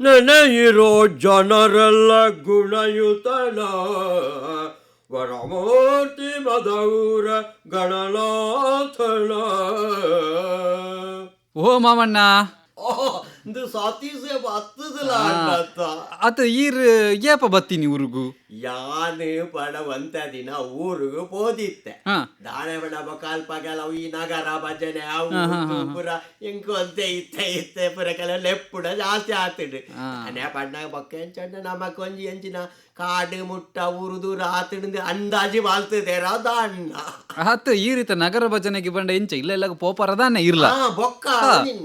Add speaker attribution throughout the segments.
Speaker 1: ನೆನೆಯಿರೋ ಜನರೆಲ್ಲ ಗುಣಯುತನ ವರಮೂರ್ತಿ ಮದೌರ ಗಣನಾಥನ.
Speaker 2: ಓ ಮಾಮಣ್ಣ
Speaker 1: ಇದು ಸಾತೀಸೆ ಬತ್ತದಲ್ಲ
Speaker 2: ಅತ ಈರ್ ಏಪ ಬತ್ತೀನಿ ಊರಿಗೂ
Speaker 1: ಯಾನು ಪಡವಂತ ದಿನ ಊರಿಗೂ ಹೋದಿತ್ತೆ. ದಾಣೆ ಬಡ ಬಕಾಲ್ಪ ಕೆಲವು ಈ ನಗರ ಭಜನೆ ಅವು ಪುರ ಇಂಕೊಂತೆ ಇತ್ತೆ ಪುರ ಕೆಲವು ಲೆಪ್ಪುಡ ಜಾಸ್ತಿ ಆತುಡು. ಅನೇ ಪಡ್ನಾಗ ಬಕ್ಕ ಎಂಚಂಡ ನಮಕ್ ಒಂಜಿ ಎಂಚಿನ ಕಾಡು ಮುಟ್ಟ ಉರುದು ರಾತ್ರಿ ಅಂದಾಜಿ ಬಾಳ್ತಿದ್ದೇರ ದಾಣ್ಣ
Speaker 2: ಆತ ಈ ರೀತಿ ನಗರ ಭಜನೆಗೆ ಬಂಡ ಎಂಚ ಇಲ್ಲ ಎಲ್ಲ ಪೋಪರದಾನೆ ಇರ್ಲ
Speaker 1: ಬೊಕ್ಕ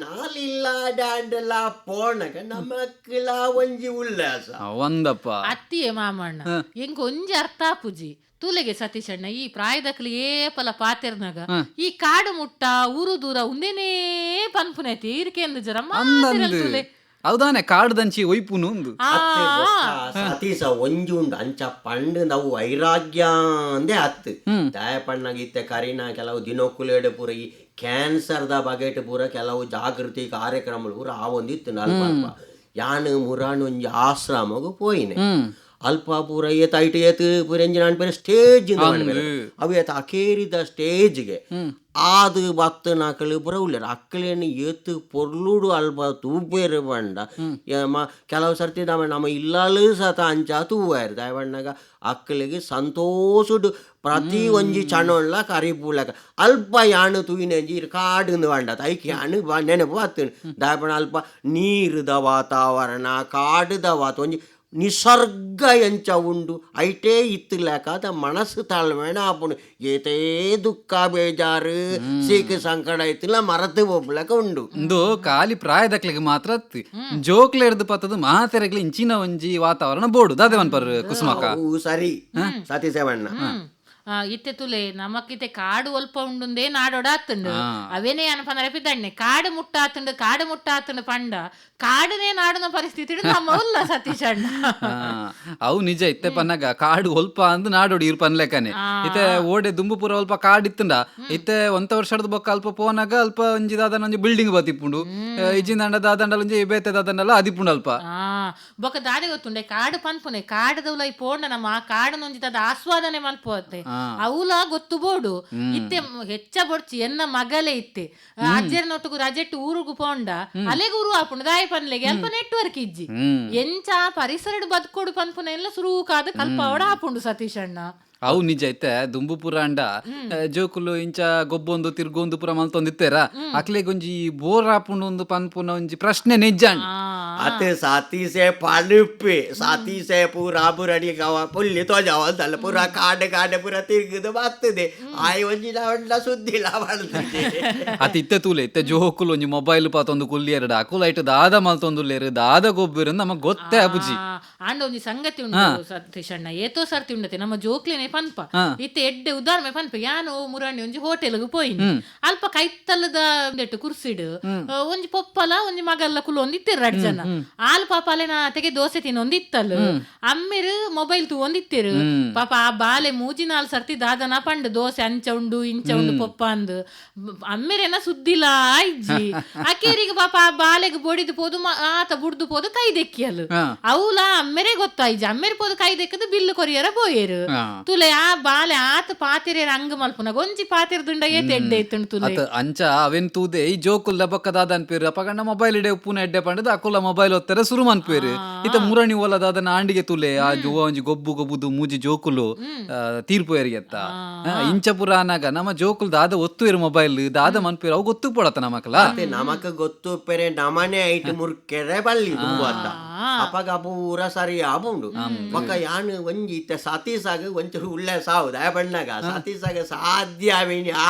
Speaker 1: ನಾಲಿಲ್ಲ ಡ್ಯಾಂಡಲ್ಲ ಪೋಣಗ ನಮಕ್ಲ ಒಂಜಿ ಉಲ್ಲಾಸ
Speaker 2: ಒಂದಪ್ಪ
Speaker 3: ಅತ್ತಿಯೇ ಮಾಮಣ್ಣ ಎಂಗ್ ಒಂಜಿ ಅರ್ಥ ಪೂಜಿ ತೂಲೆಗೆ ಸತೀಶಣ್ಣ ಈ ಪ್ರಾಯದಕ್ಲಿ ಏಪಲ ಪಾತೆರ್ನಾಗ ಈ ಕಾಡು ಮುಟ್ಟ ಊರು ದೂರ ಉಂದೇನೇ ಪನ್ಪುನೈತಿ ಇರ್ಕೆಂದು ಜರ ಮಾತಿರಲ್ತುಲೆ
Speaker 2: ಹೌದಾನೆ ಕಾಡ್ದಂಚಿ ಒಯ್ಪುನು ಒಂದು
Speaker 1: ಸತೀಸ ಒಂಜಿ ಉಂಡು ಅಂಚ ಪಂಡ್ ನಾವು ವೈರಾಗ್ಯ ಅಂದೇ ಹತ್ತು ದಯ ಪಣ್ಣಾಗ ಇತ್ತೆ ಕರಿನ ಕೆಲವು ದಿನಕ್ಕುಲೇಡು ಪೂರ ಈ ಕ್ಯಾನ್ಸರ್ದ ಬಗೆಟ್ ಪೂರ ಕೆಲವು ಜಾಗೃತಿ ಕಾರ್ಯಕ್ರಮಗಳು ಪೂರ ಆ ಒಂದಿತ್ತು ಅಲ್ಪ ಯಾನು ಮುರಾಣು ಒಂಜಿ ಆಶ್ರಮಗು ಪೋಯಿನೆ ಅಲ್ಪ ಪೂರ ಏತ ಐಟ್ ಏತ್ ಪೂರ ಎಂಜಿನ ಅನ್ಪೇರೆ ಸ್ಟೇಜ್ ಅವು ಏತ ಅಕೇರಿದ ಸ್ಟೇಜ್ಗೆ ಆದು ಬತ್ತು ನಾಕಲು ಪೂರ ಉಳ್ಳೇರು ಅಕ್ಕಲೇನು ಏತು ಪೊರ್ಲುಡು ಅಲ್ಪ ತೂಪೇರು ಬಂಡ ಕೆಲವು ಸರ್ತಿ ನಮ್ಮ ಇಲ್ಲಲು ಸತ ಅಂಚ ತೂವಾರು ದಯಬಣ್ಣಗ ಅಕ್ಕಲಿಗೆ ಸಂತೋಷುಡು ಪ್ರತಿ ಒಂಜಿ ಚಣೊಳ್ಳ ಕರಿಪೂಲಕ ಅಲ್ಪ ಯಾನು ತೂಯಿನೆಂಜಿ ಕಾಡು ಬಂಡ ಐಕ್ ಯಾನು ನೆನಪು ಬತ್ತು ದಯಬಣ್ಣ ಅಲ್ಪ ನೀರುದ ವಾತಾವರಣ ಕಾಡುದ ಒಂಜಿ ನಿಸರ್ಗ ಎಂಚ ಉಂಡು ಐಟೇ ಇತ್ತಲೇಕಾದ ಮನಸ್ಸು ತಾಳ್ಮೆಣ ಆಪುಂಡು ಏತೇ ದುಃಖ ಬೇಜಾರು ಸೀಕ ಸಂಕಟ ಇತ್ತಿಲ್ಲ ಮರತು ಒಬ್ಲಕ ಉಂಡು
Speaker 2: ಇಂದು ಖಾಲಿ ಪ್ರಾಯದಕ್ಲಿಗೆ ಮಾತ್ರ ಜೋಕ್ಲೆ ಹಿಡ್ದು ಪತ್ತದು ಮಾತೆರೆಗ್ಲಿ ಇಂಚಿನ ಒಂಜಿ ವಾತಾವರಣ ಬೋಡು ದಾದೆ ಪರ್ ಕುಸುಮಕ್ಕ
Speaker 1: ಸರಿ ಸತೀಸೇವಣ್ಣ
Speaker 3: ಇತ್ತೆ ತುಲೆ ನಮಕ್ಕಿತೆ ಕಾಡು ಒಲ್ಪ ಉಂಡುಂದೇ ನಾಡೋಡ ಆತುಂಡು ಅವೇನೇ ಅನ್ಪಂದ್ರೆ ಪಿದಣ್ಣೆ ಕಾಡು ಮುಟ್ಟ ಆತುಂಡು ಪಂಡ ಕಾಡನೇ ನಾಡಿನ ಪರಿಸ್ಥಿತಿ ನಮ್ಮ ಉಲ್ಲ ಸತೀಶ್ ಅಣ್ಣ
Speaker 2: ಅವು ನಿಜ ಇತ್ತೆ ಪನ್ನಗ ಕಾಡು ಒಲ್ಪ ಅಂದ್ ನಾಡೋಡಿ ಇರ್ ಪನ್ಲೆಕ್ಕನೆ ಇತ್ತೆ ಓಡೆ ದುಂಬುಪುರ ಅಲ್ಪ ಕಾಡು ಇತ್ತಂಡ ಇತ್ತೆ ಒಂತ ವರ್ಷದ ಬೊಕ್ಕ ಅಲ್ಪ ಪೋನಾಗ ಅಲ್ಪ ಒಂಜಿ ದಾದನ ಒಂಜಿ ಬಿಲ್ಡಿಂಗ್ ಬತ್ತಿಪ್ಪುಂಡು ಇಜ್ಜಿನ ದಂಡ ದಾದಂಡಲ ಒಂಜಿ ಬೇತೆ ದಾದಂಡಲ ಅದಿಪ್ಪುಂಡು ಅಲ್ಪ
Speaker 3: ಬೊಕ್ಕ ದಾದೆ ಗೊತ್ತುಂಡೆ ಕಾಡು ಪನ್ಪುನೆ ಕಾಡದವುಲ ಈ ಪೋಂಡ ನಮ್ಮ ಕಾಡನ ಒಂಜಿ ದಾದ ಆಸ್ವಾದನೆ ಮಲ್ಪೋತೆ ಅವಲ ಗೊತ್ತು ಬೋಡು ಇತ್ತೆ ಹೆಚ್ಚ ಬೊಡ್ಚಿ ಎನ್ನ ಮಗಲೇ ಇತ್ತೆ ಅಜ್ಜರ್ನೊಟ್ಟಿಗೂ ರಜೆಟ್ಟು ಊರುಗು ಪೋಂಡ ಅಲೆಗೆ ಊರು ಆಪುಂಡು ದಾಯ ಪನ್ಲೆಗೆ ಅಲ್ಪ ನೆಟ್ವರ್ಕ್ ಇಜ್ಜಿ ಎಂಚ ಪರಿಸರ ಬದುಕೋಡು ಪನ್ಪುನ ಎಲ್ಲ ಸುರುಕಾದ ಕಲ್ಪವಡ ಆಪುಂಡು ಸತೀಶ್ ಅಣ್ಣ
Speaker 2: ಅವು ನಿಜ ಐತೆ ದುಂಬುಪುರ ಅಂಡ ಜೋಕುಲು ಇಂಚ ಗೊಬ್ಬೊಂದು ತಿರ್ಗೊಂದು ಪುರ ಮಲ್ತೊಂದಿತ್ತೇರ ಅಕ್ಲೆಗೊಂಜಿ ಬೋರ್ ಆಪುಂಡು ಒಂದು ಪನ್ಪುನ ಒಂಜಿ ಪ್ರಶ್ನೆ ನಿಜ
Speaker 1: ಅತ್ತೆ ಸಾತೀಸೆ ಪಳುಪ್ಪೆ ಸಾತೀಸೆ ಪೂರ ಬುರಡಿ ಗವ ಪುಲ್ಲಿ ತೋಜವಲ್ಲ ಪೂರ ಕಾಡೆ ಪೂರ ತಿರ್ಗದು ಬರ್ತದೆ ಆಯ್ ಒಂಜಿ ನಾವಲ್ಲ ಸುದ್ದಿಲ್ಲ ಬರ್ತದೆ
Speaker 2: ಅತಿ ಇತ್ತೆ ತೂಲೆ ಇತ್ತೆ ಜೋಕುಲು ಒಂಜಿ ಮೊಬೈಲ್ ಪಾತೊಂದು ಕುಲ್ಲಿ ಎರಡು ಅಕುಲ ಐಟು ದಾದ ಮಲ್ತೊಂದುಲ್ಲೇರು ದಾದ ಗೊಬ್ಬರ ನಮಗ್ ಗೊತ್ತೇ ಅಬುಜಿ
Speaker 3: ಆಂಡ ಒಂಜಿ ಸಂಗತಿ ಉಂಟು ಸತೀಶ್ ಅಣ್ಣ ಏತೋ ಸರ್ತಿ ಉಂಡತೆ ನಮ್ಮ ಜೋಕ್ಲೇನೆ ಪನ್ಪ ಇತ್ತೆ ಎಡ್ಡೆ ಉದಾಹರಣೆ ಪನ್ಪ ಯಾನು ಮುರಾಣಿ ಒಂಜಿ ಹೋಟೆಲ್ಗೆ ಪೋಯಿನಿ ಅಲ್ಪ ಕೈತಲ್ಲದ ಒಂದೆಟ್ಟು ಕುರ್ಸಿಡು ಒಂಜಿ ಪೊಪ್ಪಲ ಒಂಜಿ ಮಗಲ್ಲ ಕುಲು ಒಂದಿತ್ತಿರು ರಡ್ ಜನ ಆಲ್ ಪಾಪ ಅಲೆನ ತೆಗೆ ದೋಸೆ ತಿನ್ನೊಂದಿತ್ತಲು ಅಮ್ಮಿರು ಮೊಬೈಲ್ ತೂ ಒಂದಿತ್ತಿರು ಪಾಪ ಆ ಬಾಲೆ ಮೂಜಿನಾಲ್ ಸರ್ತಿ ದಾದನ ಪಂಡು ದೋಸೆ ಅಂಚ ಉಂಡು ಇಂಚ ಉಂಡು ಪೊಪ್ಪ ಅಂದು ಅಮ್ಮಿರೇನ ಸುದ್ದಿಲ್ಲ ಇಜ್ಜಿ ಅಕ್ಕೇರಿಗೆ ಪಾಪ ಆ ಬಾಲೆಗೆ ಬೊಡಿದು ಪೋದು ಆತ ಬುಡ್ದು ಪೋದು ಕೈ ದೆಕ್ಕಿಯಲು ಅವಲ ಅಮ್ಮೆರೆ ಗೊತ್ತಾಯ್ಜಿ ಅಮ್ಮೆರೆ ಪೋದು ಕೈ ದೆಕ್ಕದು ಬಿಲ್ಲು ಕೊರಿಯರ ಬೋಯರು ತುಲೆ ಆ ಬಾಲೆ ಆತ ಪಾತಿರ ಅಂಗ ಮಲ್ಪುನಾಗ ಒಂಜಿ ಪಾತಿರ ದುಂಡ ಏತ್ ಎಡ್ಡೆ ಇತ್ತುಂಡು ತುಲೆ
Speaker 2: ಅಂಚ ಅವೆನ್ ತೂದೆ ಈ ಜೋಕುಲ್ಲ ಬಕ್ಕದಾದ ಅನ್ಪೇರು ಅಪಗಂಡ ಮೊಬೈಲ್ ಇಡೆ ಉಪ್ಪುನ ಎಡ್ಡೆ ಪಂಡದ ಅಕುಲ ಮೊಬೈಲ್ ಹೊತ್ತರ ಶುರು ಮನ್ಪೇರು ಇತ ಮುರಣಿ ಓಲದಾದ ಆಂಡಿಗೆ ತುಲೆ ಆ ಜುವ ಒಂಜಿ ಗೊಬ್ಬುದು ಮೂಜಿ ಜೋಕುಲು ತೀರ್ಪು ಎರಿಯತ್ತ ಇಂಚ ಪುರಾನಾಗ ನಮ್ಮ ಜೋಕುಲ್ ದಾದ ಒತ್ತು ಇರು ಮೊಬೈಲ್ ದಾದ ಮನ್ಪೇರು ಅವು ಗೊತ್ತು ಪಡತ್ತ ನಮಕಲ
Speaker 1: ನಮಕ್ ಗೊತ್ತು ಪೆರೆ ನಮನೆ ಐಟ್ ಮುರ್ಕೆರೆ ಬಲ್ಲಿ ಅಂತ ಅಪಗ ಪೂರ ಸರಿ ಆಬುಂಡು ಬೊಕ್ಕ ಯಾನು ಒಂಜಿ ಇತ್ತೆ ಸತೀಸಾಗ ಒಂಚೂರು ಉಳ್ಳೆ ಸಾವು ದಯ ಬಣ್ಣಗ ಸತೀಸಾಗ ಸಾಧ್ಯ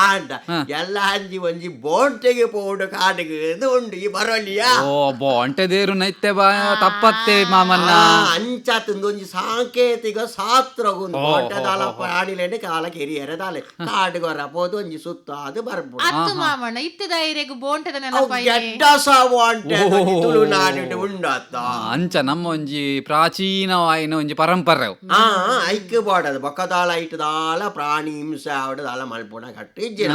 Speaker 1: ಆಂಡ ಎಲ್ಲ ಹಂಜಿ ಒಂಜಿ ಬೋಂಟೆಗೆ ಪೋಡು ಕಾಡಿಗೆ ಇದು ಉಂಡು ಈ ಬರೋಲಿಯಾ
Speaker 2: ಓ ಬೋಂಟೆದೇರು ನೈತೆ ಬಾ ತಪ್ಪತ್ತೆ ಮಾಮನ್ನ
Speaker 1: ಅಂಚ ತಂದು ಒಂಜಿ ಸಾಂಕೇತಿಕ ಶಾಸ್ತ್ರಗುಂದು ಬೋಂಟದಾಲ ಪ್ರಾಣಿಲೇನೆ ಕಾಲ ಕೆರಿಯರೆ ದಾಲೆ ಕಾಡುಗೊರ ಪೋದು ಒಂಜಿ ಸುತ್ತ ಅದು ಬರ್ಬೋದು
Speaker 3: ಅತ್ತು ಮಾಮಣ್ಣ ಇತ್ತೆ ದಾಯಿರೆಗು ಬೋಂಟದ ನೆನಪ
Speaker 1: ಗೆಡ್ಡಸ ಬೋಂಟೆ ತುಳುನಾಡು ಉಂಡತ್ತ
Speaker 2: ಅಂಚ ನಮ್ಮ ಒಂಜಿ ಪ್ರಾಚೀನವಾಯಿನ ಒಂಜಿ ಪರಂಪರೆ
Speaker 1: ಐಕ್ಯ ಬೋಡದು ಬೊಕ್ಕದಾಲ ಇಟ್ಟದಾಲ ಪ್ರಾಣಿ ಹಿಂಸೆ ಆವಡದಾಲ ಮಲ್ಪುಣ ಕಟ್ಟಿಜ್ಜಿನ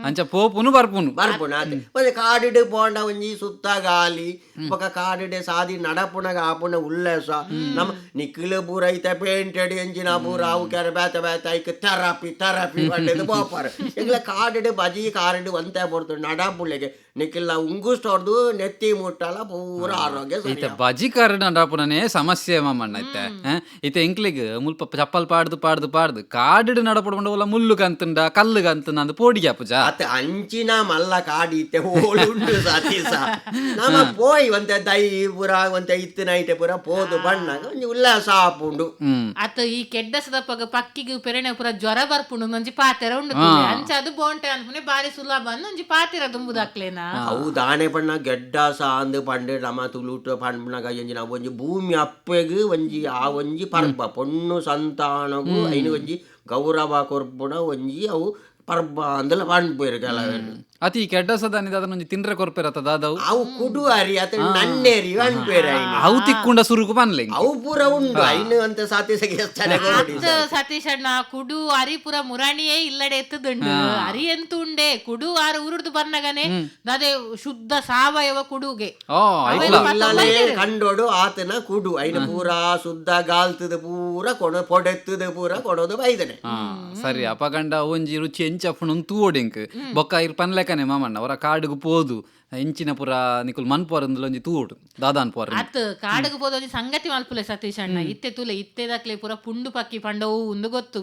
Speaker 2: ಅಂಚ ಪೋಪುನು ಬರ್ಪುನು
Speaker 1: ಬರ್ಪುನ ಅದೇ ಮತ್ತೆ ಕಾಡಿಡು ಪೋಂಡ ಒಂಜಿ ಸುತ್ತ ಗಾಲಿ ಬೊಕ ಕಾಡಿಡೆ ಸಾದಿ ನಡಪುನಗ ಆಪುನ ಉಲ್ಲಾಸ ನಮ್ಮ ನಿಖಿಲ ಪೂರ ಐತೆ ಪೇಂಟೆಡ್ ಎಂಜಿನ ಪೂರ ಅವು ಕೆರೆ ಬೇತ ಬೇತ ಐಕ್ ಥೆರಪಿ ಬಂಡೆದು ಬೋಪಾರ ಈಗಲ ಕಾಡಿಡು ಬಜಿ ಕಾರಿಡು ಒಂತೆ ಬರ್ತು ನಡಪುಲೆಗೆ ನಿಖಿಲ್ ಉಂಗುಷ್ಟೋರ್ದು ನೆತ್ತಿ ಮುಟ್ಟಲ ಪೂರ ಆರೋಗ್ಯ
Speaker 2: ಈತ ಬಜಿ ಕಾರಣ ನಡಪುನನೇ ಸಮಸ್ಯೆ ಮಾಮಣ್ಣ ಐತೆ ಈತ ಎಂಕ್ಲಿಗ್ ಮುಲ್ಪ ಚಪ್ಪಲ್ ಪಾಡ್ದು ಕಾಡಿಡು ನಡಪುಡು ಒಲ್ಲ ಮುಳ್ಳು ಕಂತುಂಡ ಕಲ್ಲು ಕಂತುಂಡ ಅಂದ್ ಪೋಡಿಗೆ ಪೂಜ
Speaker 1: ಅತ್ತೆ ಅಂಚಿನ ಮಲ್ಲ ಕಾಡಿತ್ತೆ ಓಳುಂಡು ಸತೀಸ ನಮ್ಮ ಪೋಯ್ ಒಂತೆ ದೈ ಪೂರ ಒಂತೆ ಇತ್ತಿನ ಐಟೆ ಪೂರ ಪೋದು ಬಣ್ಣಗ ಒಂಜಿ ಉಲ್ಲಾಸ ಆಪುಂಡು
Speaker 3: ಅತ್ತ ಈ ಕೆಡ್ಡಸದಪ್ಪಗ ಪಕ್ಕಿಗೆ ಪೆರಣೆ ಪೂರ ಜ್ವರ ಬರ್ಪುಂಡು ಒಂಜಿ ಪಾತೆರ ಉಂಡು ಅಂಚ ಅದು ಬೋಂಟೆ ಅನ್ಪುನೆ ಬಾರಿ ಸುಲಭ ಅಂದ್ ಒಂಜಿ ಪಾತೆರ ದುಂಬುದಾಕ್ಲೇನಾ
Speaker 1: ಅವು ದಾಣೆ ಪಣ್ಣ ಗೆಡ್ಡ ಸಾಂದ್ ಪಂಡೆ ನಮ ತುಳುಟ ಪಂಡ್ನಗ ಎಂಜಿನ ಒಂಜಿ ಭೂಮಿ ಅಪ್ಪೆಗ್ ಒಂಜಿ ಆ ಒಂಜಿ ಪರ್ಬ ಪೊಣ್ಣು ಸಂತಾನಗು ಐನು ಒಂಜಿ ಗೌರವ ಕೊರ್ಪುನ ಒಂಜಿ ಅವು ಪರ್ಬ ಅಂದಲ ಪಂಡ್ಪೇರು ಕೆಲವೆಲ್ಲ
Speaker 2: ಅತಿ ಕೆಡ್ಡ ಸದಾನಿದ ಅದನ್ನೊಂಜಿ ತಿನ್ರೆ ಕೊರ್ಪೆರತ್ತ ದಾದವು
Speaker 1: ಅವು ಕುಡು ಅರಿ ಅತ ನನ್ನೇರಿ ಪಂಡ್ಪೇರು
Speaker 2: ಅವು ತಿಕ್ಕುಂಡ ಸುರುಕು ಪನ್ಲೆ
Speaker 1: ಅವು ಪೂರ ಉಂಡು ಐನು ಅಂತ ಸಾತಿಸಗೆ
Speaker 3: ಸತೀಶ್ ಅಣ್ಣ ಕುಡು ಅರಿ ಪುರ ಮುರಾಣಿಯೇ ಇಲ್ಲಡೆ ಎತ್ತದುಂಡು ಅರಿ ಎಂತ ಉಂಡೆ ಕುಡು ಆರು ಉರುಡ್ದು ಬನ್ನಗನೆ ಅದೇ ಶುದ್ಧ ಸಾವಯವ ಕುಡುಗೆ
Speaker 1: ಕಂಡೋಡು ಆತನ ಕುಡು ಐನು ಪೂರ ಶುದ್ಧ ಗಾಲ್ತದ ಪೂರ ಕೊಡ ಪೊಡೆತ್ತದ ಪೂರ ಕೊಡೋದು ಬೈದನೆ
Speaker 2: ಸರಿ ಅಪಗಂಡ ಒಂಜಿ ರುಚಿ ಎಂಚಪ್ಪುನ ತೂವೊಡೆಂಕ್ ಬೊಕ್ಕ ಇರ್ ಪನ್ಲೆಕನೆ ಮಾಮಣ್ಣ ಅವರ ಕಾಡುಗು ಪೋದು ಎಂಚಿನ ಪುರ ನಿಕುಲ್ ಮನ್ಪೋರಂದುಲ ಒಂಜಿ ತೂವೊಡು ದಾದಾನ್ ಪೋರ
Speaker 3: ಅತ್ ಕಾಡುಗು ಪೋದು ಒಂಜಿ ಸಂಗತಿ ಮಲ್ಪುಲೆ ಸತೀಶ್ ಅಣ್ಣ ಇತ್ತೆ ತುಲೆ ಇತ್ತೆದಕ್ಲೆ ಪುರ ಪುಂಡು ಪಕ್ಕಿ ಪಂಡವು ಉಂದು ಗೊತ್ತು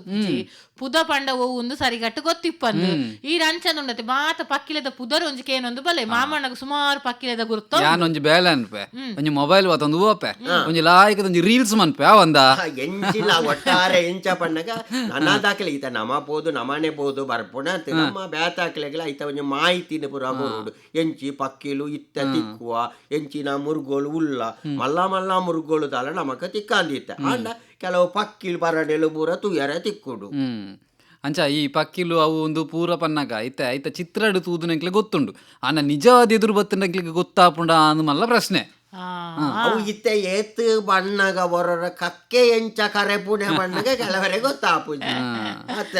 Speaker 3: ಪುದ ಪಂಡವು ಉಂದು ಸರಿಗಟ್ಟು ಗೊತ್ತಿಪ್ಪಂದು ಈ ರಂಚನ ಉಂಡತೆ ಮಾತ ಪಕ್ಕಿಲೆದ ಪುದರ್ ಒಂಜಿ ಕೇನೊಂದು ಬಲೆ ಮಾಮಣ್ಣಗ ಸುಮಾರು ಪಕ್ಕಿಲೆದ ಗುರುತ
Speaker 2: ಯಾನೊಂಜಿ ಬೇಲೆ ಅನ್ಪೆ ಒಂಜಿ ಮೊಬೈಲ್ ಬತ್ತೊಂದು ಓಪೆ ಒಂಜಿ ಲಾಯ್ಕದ ಒಂಜಿ ರೀಲ್ಸ್ ಮನ್ಪೆ ಅವಂದ
Speaker 1: ಎಂಚಿನ ಒಟ್ಟಾರೆ ಎಂಚ ಪಣ್ಣಗ ನನ್ನ ದಾಖಲೆ ಈತ ನಮ ಪೋದು ನಮನೆ ಪೋದು ಬರ್ಪುಣ ನಮ್ಮ ಬೇತಾಕ್ಲೆಗಳ ಐತ ಒಂಜಿ ಮಾಹಿತಿನ ಪುರ ಬರೋಡು ಎಂಚಿ ಪಕ್ಕಿಲು ಇತ್ತ ತಿಕ್ಕುವ ಎಂಚಿನ ಮುರುಗೋಳು ಉಲ್ಲ ಮಲ್ಲ ಮುರುಗೋಳು ತಾಲ ನಮಕ ತಿಕ್ಕಂದಿತ್ತ ಅಂಡ ಕೆಲವು ಪಕ್ಕಿಲು ಪರಡೆಲು ಪೂರ ತುಯರ ತಿಕ್ಕುಡು
Speaker 2: ಅಂಚ ಈ ಪಕ್ಕಿಲು ಅವು ಒಂದು ಪೂರ ಪನ್ನಗ ಐತ ಚಿತ್ರಡು ತೂದುನಂಕ್ಲೆ ಗೊತ್ತುಂಡು ಅನ್ನ ನಿಜವಾದ ಎದುರು ಬತ್ತಿನಂಕ್ಲಿಗೆ ಗೊತ್ತಾಪುಂಡ ಅಂದು ಮಲ್ಲ ಪ್ರಶ್ನೆ
Speaker 1: ಅವು ಇತ್ತೆ ಏತ್ ಬಣ್ಣಗ ಬರೋರ ಕಕ್ಕೆ ಎಂಚ ಕರೆ ಪುಣೆ ಬಣ್ಣಗ ಕೆಲವರೆ ಗೊತ್ತಾಪುಜಿ ಅತ್ತ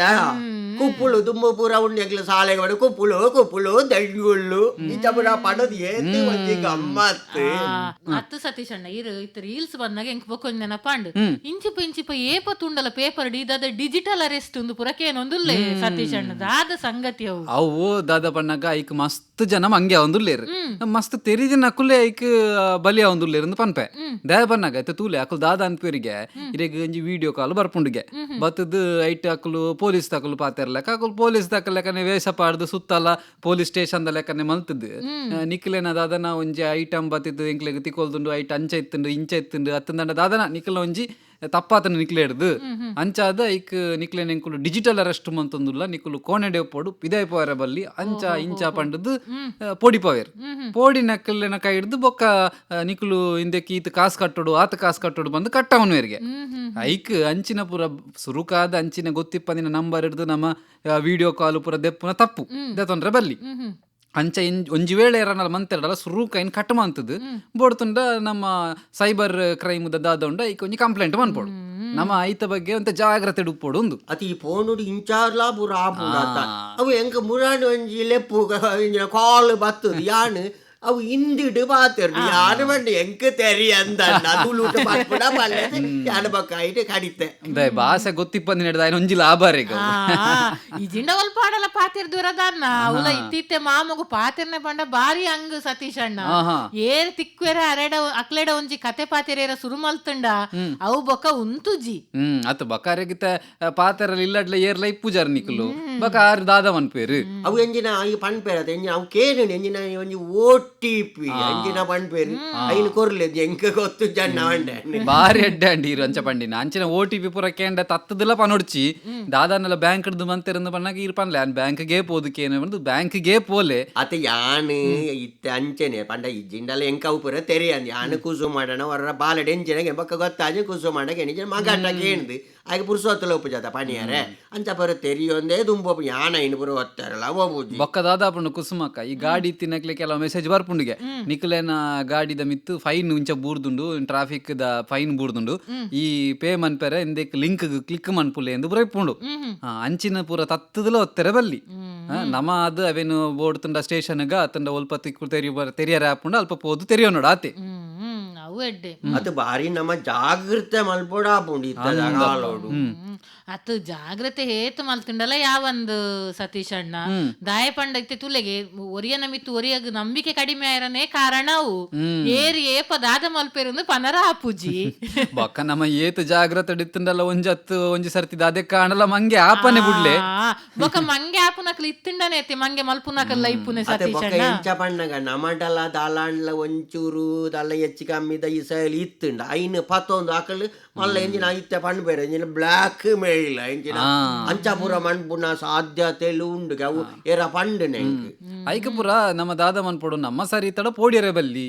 Speaker 1: ಕುಪ್ಪುಳು ದುಂಬು ಪೂರ ಉಂಡೆಗ್ಲು ಸಾಲೆಗೆ ಬಡ ಕುಪ್ಪುಳು ದಂಗುಳ್ಳು ಇತ್ತ ಪುರ ಪಡೋದು ಏತ್ ಒಂಜಿ ಗಮ್ಮತ್
Speaker 3: ಅತ್ತು ಸತೀಶ್ ಅಣ್ಣ ಇತ್ತ ರೀಲ್ಸ್ ಬಂದಾಗ ಎಂಕ್ ಬೊಕೊಂದ್ ನೆನಪಾಂಡು ಇಂಚಿಪ ಏಪ ತುಂಡಲ ಪೇಪರ್ ದಾದ ಡಿಜಿಟಲ್ ಅರೆಸ್ಟ್ ಒಂದು ಪುರಕೇನೊಂದುಲ್ಲೆ ಸತೀಶ್ ಅಣ್ಣ ದಾದ ಸಂಗತಿ
Speaker 2: ಅವು ದಾದ ಪಣ್ಣಗ ಐಕ್ ಮಸ್ತ್ ಜನ ಮಂಗೆ ಒಂದುಲ್ಲೇರು ಮಸ್ತ್ ತೆರಿದ ನಕುಲೆ ಐಕ್ ಬಲಿಯ ಒಂದುಲ್ಲೇರು ಪನ್ಪೆ ದೇ ಪನ್ನಗ ಐತೆ ತೂಲೆ ಅಕುಲು ದಾದ ಅನ್ಪೇರಿಗೆ ಇರೆಗ್ ಒಂಜಿ ವಿಡಿಯೋ ಕಾಲ್ ಬರ್ಪುಂಡಿಗೆ ಬತ್ತದ ಐಟ್ ಅಕುಲು ಪೊಲೀಸ್ ತಕುಲು ಪಾತೆರ್ಲೆಕ್ಕ ಅಕುಲು ಪೊಲೀಸ್ ತಕಲೆಕ್ಕನೆ ವೇಷ ಪಾಡ್ದು ಸುತ್ತಲ್ಲ ಪೊಲೀಸ್ ಸ್ಟೇಷನ್ ಲೆಕ್ಕನೆ ಮಲ್ತದ್ದು ನಿಕ್ಲೇನ ದಾದನ ಒಂಜಿ ಐಟಮ್ ಬತ್ತಿದ್ದು ಎಂಕ್ಲೆಗ್ ತಿಕೊಲ್ದುಂಡು ಐಟ್ ಅಂಚ ಇತ್ತುಂಡು ಇಂಚ ಇತ್ತುಂಡು ಅತ್ತಂದಂಡ ದಾದನ ನಿಕ್ಲ ಒಂಜಿ ತಪ್ಪಾತನ ನಿಕ್ಲೇಡ್ದು ಅಂಚಾದ ಐಕ್ ನಿಕ್ಲೇನ ಎಂಕುಲು ಡಿಜಿಟಲ್ ಅರೆಸ್ಟ್ ಮಂತೊಂದುಲ್ಲ ನಿಕುಲು ಕೋಣೆಡೆ ಪೋಡು ಪಿದಾಯ್ ಪೋಯರ ಬಲ್ಲಿ ಅಂಚ ಇಂಚ ಪಂಡದು ಪೋಡಿ ಪೋಯರ್ ಪೋಡಿ ನಕ್ಕಲಿನ ಕೈ ಹಿಡ್ದು ಬೊಕ್ಕ ನಿಕುಲು ಹಿಂದಕ್ಕೆ ಈತ ಕಾಸು ಕಟ್ಟೋಡು ಆತ ಕಾಸು ಕಟ್ಟೋಡು ಬಂದು ಕಟ್ಟವನ್ವೇರಿಗೆ ಐಕ್ ಅಂಚಿನ ಪೂರ ಸುರುಕಾದ ಅಂಚಿನ ಗೊತ್ತಿಪ್ಪಂದಿನ ನಂಬರ್ ಹಿಡ್ದು ನಮ್ಮ ವಿಡಿಯೋ ಕಾಲ್ ಪೂರ ದೆಪ್ಪುನ ತಪ್ಪು ದೆತ್ತೊಂಡ್ರೆ ಬಲ್ಲಿ ಅಂಚ ಒಂಜಿ ವೇಳೆ ಯಾರನ್ನ ಮಂತೆರಡಲ್ಲ ಸುರುಕೈನ್ ಕಟ್ ಮಂತದ್ದು ಬೋಡ್ತುಂಡ ನಮ್ಮ ಸೈಬರ್ ಕ್ರೈಮ್ ದಾದ ಐಕ್ ಒಂಜಿ ಕಂಪ್ಲೇಂಟ್ ಮನ್ಪೋಡು ನಮ್ಮ ಐತ ಬಗ್ಗೆ ಅಂತ ಜಾಗ್ರತೆ ಉಪ್ಪೋಡು ಒಂದು
Speaker 1: ಅತಿ ಪೋನುಡು ಇಂಚಾರ್ಲಾ ಪೂರ ಆಪುಂಡ ಅವು ಎಂಕ ಮುರಾಣಿ ಒಂಜಿ ಲೆಪ್ಪು ಕಾಲ್ ಬತ್ತದು ಯಾನು ಅವು ಹಿಂದಿಡು ಪಾತಿರ್ದು ಯಾರು ಬಂದು ಎಂಕ ತೆರಿ ಅಂದ ತುಳುಟ ಬರ್ಪುಡ ಬಲ್ಲೆ ಯಾನ ಬಕ್ಕ ಐಟ್ ಕಡಿತೆ
Speaker 2: ಭಾಷೆ ಗೊತ್ತಿಪ್ಪಂದಿನ ಹಿಡ್ದ ಒಂಜಿ ಲಾಭಾರಿಗ
Speaker 3: ಇಜಿಂಡ ಒಲ್ಪ ಆಡಲ್ಲ ಪಾತಿರ್ದು ಇರೋದನ್ನ ಅವಲ ಇತ್ತಿತ್ತೆ ಮಾಮಗು ಪಾತಿರ್ನೆ ಬಂಡ ಬಾರಿ ಹಂಗ ಸತೀಶ್ ಅಣ್ಣ ಏರ್ ತಿಕ್ವೇರ ಅರೆಡ ಅಕ್ಲೆಡ ಒಂಜಿ ಕತೆ ಪಾತಿರೇರ ಸುರು ಮಲ್ತಂಡ ಅವು ಬೊಕ್ಕ ಉಂತುಜಿ
Speaker 2: ಅತ್ ಬಕಾರಿಗಿತ ಪಾತೆರಲ್ಲಿ ಇಲ್ಲಡ್ಲೆ ಏರ್ಲ ಇಪ್ಪುಜಾರ್ ನಿಕುಲು ಬಕ ಆರು ದಾದ ಮನ್ಪೇರು
Speaker 1: ಅವು ಎಂಜಿನ ಈ ಪಣ್ಪೇರತ ಎಂಜಿನ ಅವು ಕೇನು ಎಂಜಿನ ಒಂಜಿ OTP ಎಂಜಿನ ಪಣ್ಪೇರು ಐನು ಕೊರ್ಲೆದು ಎಂಕ ಗೊತ್ತು ಜನ
Speaker 2: ಬಾರಿ ಅಡ್ಡೆ ಅಂಡೀರು ಅಂಚ ಪಂಡಿನ ಅಂಚಿನ OTP ಪೂರ ಕೇಂಡ ತತ್ತದೆಲ್ಲ ಪನೊಡ್ಚಿ ದಾದಾನೆಲ್ಲ ಬ್ಯಾಂಕ್ ಹಿಡ್ದು ಮಂತೆರಂದು ಪಣ್ಣಾಗ ಇರ್ ಪನ್ಲೆ ಅನ್ ಬ್ಯಾಂಕ್ಗೆ ಪೋದಕ್ಕೇನು ಬಂದು ಬ್ಯಾಂಕ್ಗೆ ಪೋಲೆ
Speaker 1: ಅತ ಯಾನು ಇತ್ತೆ ಅಂಚನೆ ಪಂಡ ಇಜ್ಜಿಂಡಲ್ಲ ಎಂಕ ಅವು ಪೂರ ತೆರಿ ಅಂದ್ ಯಾನು ಕುಸು ಮಾಡೋಣ ಅವರ ಬಾಲಡೆ ಎಂಚಿನಾಗೆ ಬಕ್ಕ ಗೊತ್ತಾಜೆ ಕುಸು ಮಾಡಕ್ಕೆ ಎಣಿಜ ಮಗಂಡ ಕೇಳ್ದು ಆಗ ಪುರುಸೊತ್ತಲ ಉಪಜಾತ ಪಣಿಯಾರೆ ಅಂಚ ಪರ ತೆರಿಯೊಂದೇ ದುಂಬ ಯಾನ ಇನ್ನು ಪುರ ಒತ್ತಾರಲ್ಲ ಹೋಗ್ಬೋದು
Speaker 2: ಬೊಕ್ಕ ದಾದಾಪುಂಡು ಕುಸುಮಕ್ಕ ಈ ಗಾಡಿ ತಿನ್ನಕ್ಲೆ ಕೆಲವು ಮೆಸೇಜ್ ಬರ್ಪುಂಡು ಪುಂಡಿಗೆ ನಿಕ್ಲೇನ ಗಾಡಿದ ಮಿತ್ತು ಫೈನ್ ಇಂಚ ಬೂರ್ದುಂಡು ಟ್ರಾಫಿಕ್ ದ ಫೈನ್ ಬೂರ್ದುಂಡು ಈ ಪೇ ಮನ್ಪೆರೆ ಇಂದೆಕ್ ಲಿಂಕ್ ಕ್ಲಿಕ್ ಮನ್ಪುಲೆ ಎಂದು ಬರೆಪುಂಡು ಅಂಚಿನ ಪೂರ ತತ್ತದಲ ಒತ್ತೆರೆ ಬಲ್ಲಿ ನಮ ಅದು ಅವೇನು ಬೋರ್ಡ್ ತುಂಡ ಸ್ಟೇಷನ್ಗ ಅತ್ತಂಡ ಒಲ್ಪ ತಿಕ್ಕು ತೆರಿಯರ ಆಪುಂಡು ಅಲ್ಪ ಪೋದು ತೆರಿಯೋ ನೋಡು ಆತೆ
Speaker 3: ಅವು ಎಡ್ಡೆ
Speaker 1: ಅದು ಬಾರಿ ನಮ್ಮ ಜಾಗೃತೆ ಮಲ್ಪೋಡ ಆಪುಂಡು ಇತ್ತ ಜಾಗಾಲೋಡು
Speaker 3: ಅತ್ ಜಾಗ್ರತೆ ಹೇತು ಮಲ್ತಿಂಡಲ್ಲ ಯಾವಂದು ಸತೀಶ್ ಅಣ್ಣ ದಾಯ ಪಂಡೈತೆ ತುಲೆಗೆ ಒರಿಯನ ಮಿತ್ತು ಒರಿಯಗ ನಂಬಿಕೆ ಕಡಿಮೆ ಆಯ್ರನೇ ಕಾರಣ ಅವು ಏರಿ ಏಪ ದಾದ ಮಲ್ಪೇರು ಪನರ ಆಪುಜಿ
Speaker 2: ಬೊಕ್ಕ ನಮ್ಮ ಏತು ಜಾಗ್ರತೆ ಇತ್ತಂಡಲ್ಲ ಒಂಜಿ ಸರ್ತಿ ದಾದೆ ಕಾಣಲ್ಲ ಮಂಗೆ ಆಪನೆ ಬಿಡ್ಲೆ
Speaker 3: ಬೊಕ್ಕ ಮಂಗೆ ಆಪುನಕ್ಲು ಇತ್ತಿಂಡನೆ ಐತಿ ಮಂಗೆ ಮಲ್ಪುನಕಲ್ಲ ಇಪ್ಪುನೆ
Speaker 1: ಅದೇ
Speaker 3: ಸತೀಶ್
Speaker 1: ಬೊಕ್ಕ
Speaker 3: ಅಣ್ಣ
Speaker 1: ಎಂಚ ಪಂಡಗ ನಮಟಲ ದಾಲಾಂಡ್ಲ ಒಂಚೂರು ದಲ್ಲ ಹೆಚ್ಚು ಕಮ್ಮಿದ ಈ ಸೈಲ್ ಇತ್ತುಂಡ ಐನು ಪತ್ತೊಂದು ಆಕಳು ಮಲ್ಲ ಎಂಜಿನ ಇತ್ತೆ ಪಂಡ್ ಬೇರೆ ಎಂಜಿನ ಬ್ಲಾಕ್ ಮೇಳಿಲ್ಲ ಎಂಜಿನ ಅಂಚಾಪುರ ಮಣ್ಪುನ ಸಾಧ್ಯತೆಲು ಉಂಡು ಅವು ಏರ ಪಂಡ್ ನೆಂಕ್
Speaker 2: ಐಕ ಪುರ ನಮ್ಮ ದಾದ ಮನ್ಪೊಡು ನಮ್ಮ ಸರಿ ತಡ ಪೋಡಿಯರೆ ಬಲ್ಲಿ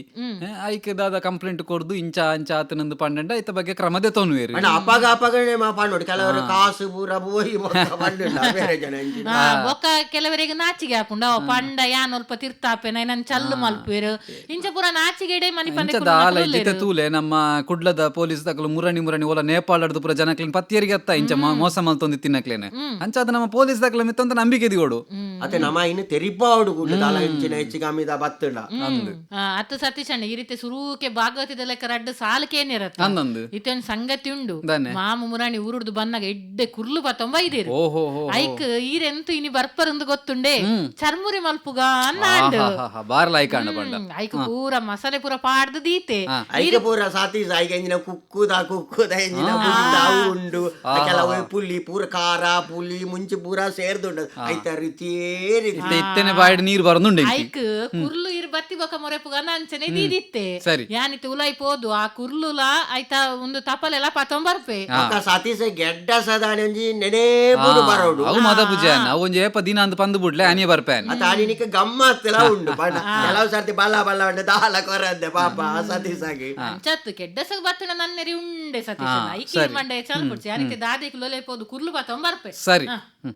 Speaker 2: ಐಕ ದಾದ ಕಂಪ್ಲೇಂಟ್ ಕೊಡ್ದು ಇಂಚ ಅಂಚ ಆತನಂದು ಪಂಡ ಐತ ಬಗ್ಗೆ ಕ್ರಮದೆ ತೊನ್ವೇರು
Speaker 1: ಅಣ್ಣ ಅಪಗಣೆ ಪಂಡು ಕೆಲವರು ಕಾಸು ಪೂರ ಬೋಯಿ ಪಂಡ ಬೇರೆ ಜನ ಎಂಜಿನ
Speaker 3: ಬೊಕ್ಕ ಕೆಲವರಿಗೆ ನಾಚಿಗೆ ಹಾಪುಂಡ ಅವ ಪಂಡ ಯಾನ್ ಅಲ್ಪ ತಿರ್ತಾಪೆನ ನನ್ ಚಲ್ಲು ಮಲ್ಪೇರು ಇಂಚ ಪೂರ ನಾಚಿಗೆಡೆ ಮನಿ ಪಂದೆ
Speaker 2: ದಾಲ ಇಜ್ಜಿತೆ ತೂಲೆ ನಮ್ಮ ಕುಡ್ಲದ ಪೊಲೀಸ್ ತಕಲು ಮುರಣಿ ಓಲ ನೇಪಾಳದ ಪುರ ಜನಕ್ಲಿನ್ ಪತ್ತಿಯರಿಗೆ ಅತ್ತ ಇಂಚ ಮೋಸ ಮಲ್ತೊಂದು ತಿನ್ನಕ್ಲೇನೆ ಅಂಚಾದ ನಮ್ಮ ಪೊಲೀಸ್ ತಕಲ ಮಿತ್ತಂತ ನಂಬಿಕೆ ದಿಗೋಡು
Speaker 1: ಅತ್ತೆ ನಮ್ಮ ಇನ್ನು ತೆರಿಪಾವಡು ಕೂಡ ದಾಲ ಇಂಚಿನ ಹೆಚ್ಚು ಕಮ್ಮಿದ ಬತ್ತುಂಡ
Speaker 3: ಅತ್ತು ಸತೀಶ್ ಅಣ್ಣ ಈ ರೀತಿ ಸುರುಕೆ ಭಾಗವತಿದ ಲೆಕ್ಕ ರಡ್ಡು ಸಾಲಕೇನಿರತ್ತ
Speaker 2: ಅಂದಂದು
Speaker 3: ಇತ್ತೊಂದು ಸಂಗತಿ ಉಂಡು ಮಾಮು ಮುರಾಣಿ ಊರುಡ್ದು ಬನ್ನಾಗ ಎಡ್ಡೆ ಕುರ್ಲು ಬತ್ತೊಂಬ ಇದೇರು
Speaker 2: ಓಹೋ
Speaker 3: ಐಕ್ ಈರೆಂತು ಇನಿ ಬರ್ಪರಂದು ಗೊತ್ತುಂಡೆ ಚರ್ಮುರಿ ಮಲ್ಪುಗ ಅನ್ನಾಂಡು
Speaker 2: ಬಾರ್ಲ ಐಕಾಂಡ ಬಂಡ
Speaker 3: ಐಕ್ ಪೂರ ಮಸಾಲೆ ಪೂರ ಪಾಡ್ದು ದೀತೆ
Speaker 1: ಐಕ ಪೂರ ಸಾತೀಸ್ ಐಕ ಎಂಜಿನ ಕುಕ್ಕುದ ಎಂಜಿನ ಉಂಡು ಕೆಲವು ಪುಲಿ ಪೂರ ಖಾರ ಪುಲಿ ಮುಂಚೆ ಪೂರ ಸೇರ್ದುಂಡು ಐತ ರೀತಿಯೇ
Speaker 2: ಇತ್ತೇನೆ ಬಾಯ್ಡ್ ನೀರು ಬರಂದುಂಡು
Speaker 3: ಐಕ್ ಕುರ್ಲು ಇರ್ ಬತ್ತಿ ಬೊಕ ಮೊರೆಪುಗ ಅಂಚನೆ ದೀದಿತ್ತೆ
Speaker 2: ಸರಿ
Speaker 3: ಯಾನಿತ್ತು ಉಲೈ ಪೋದು ಆ ಕುರ್ಲುಲ ಐತ ಒಂದು ತಪಲೆಲ್ಲ ಪತ್ತೊಂಬರ್ಪೆ
Speaker 1: ಸಾತೀಸ್ ಗೆಡ್ಡ ಸದಾಣಿ ಒಂಜಿ ನೆನೆ ಬುಡು ಬರೋಡು
Speaker 2: ಅವು ಮದ ಪೂಜೆ ಅವು ಒಂಜಿ ಏಪ ದಿನ ಅಂತ ಪಂದು ಬಿಡ್ಲೆ ಅನಿಯ ಬರ್ಪೇನ್
Speaker 1: ಅತ ಅನಿನಿಕ ಗಮ್ಮತ್ತೆಲ್ಲ ಉಂಡು ಬಣ್ಣ ಕೆಲವು ಸರ್ತಿ ಬಲ್ಲ ಬಲ್ಲ ಉಂಡು ದಾಲ ಕೊರದ್ದೆ ಪಾಪ ಸತೀಸಾಗಿ
Speaker 3: ಅಂಚತ್ತು ಕೆಡ್ಡಸಗ್ ಬತ್ತನ ನನ್ನೆರಿ ಉಂಡೆ ಸತೀಶ್ ಐಕಿ ಮಂಡೆ ಚಲ್ ಕೊಡ್ಸಿ ಆ ರೀತಿ ದಾದಿ ಲೊಲೆ ಪೋದು ಕುರ್ಲು ಬತ್ತೊಂಬರ್ಪೆ
Speaker 2: ಸರಿ